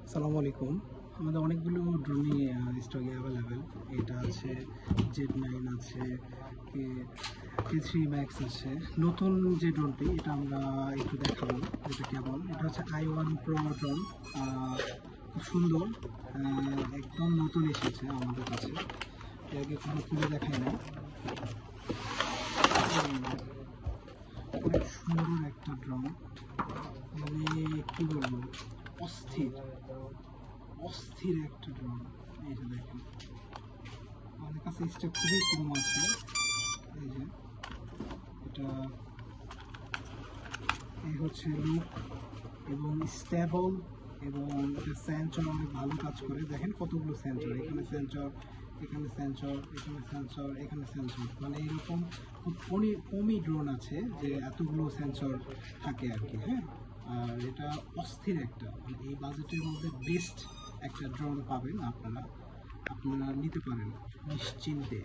আসসালামু আলাইকুম। আমাদের অনেকগুলো ড্রোনই স্টকে অ্যাভেলেবেল। এটা আছে Z9 আছে, K3 Max আছে। নতুন যে ড্রোনটি এটা আমরা একটু দেখাবো এটা কেমন। এটা হচ্ছে i1 Pro ড্রোন। খুব সুন্দর, একদম নতুন এসেছে আমাদের কাছে, এর আগে কোনো খুলে দেখাই নাই। অনেক সুন্দর একটা ড্রোন, মানে কি বলবো, অস্থির অস্থির একটা ড্রোন। এই যে দেখেন, আমাদের কাছে স্টক খুবই কম আছে। এই যে এটা, এই হচ্ছে লুক এবং স্টেবল, এবং সেন্সর অনেক ভালো কাজ করে। দেখেন কতগুলো সেন্সর, এখানে সেন্সর, এখানে সেন্সর, এখানে সেন্সর, এখানে সেন্সর, মানে এরকম খুব কমই ড্রোন আছে যে এতগুলো সেন্সর থাকে আর কি। হ্যাঁ, আর এটা অস্থির একটা, মানে এই বাজেটের মধ্যে বেস্ট একটা ড্রোন পাবেন আপনারা নিতে পারেন নিশ্চিন্তে।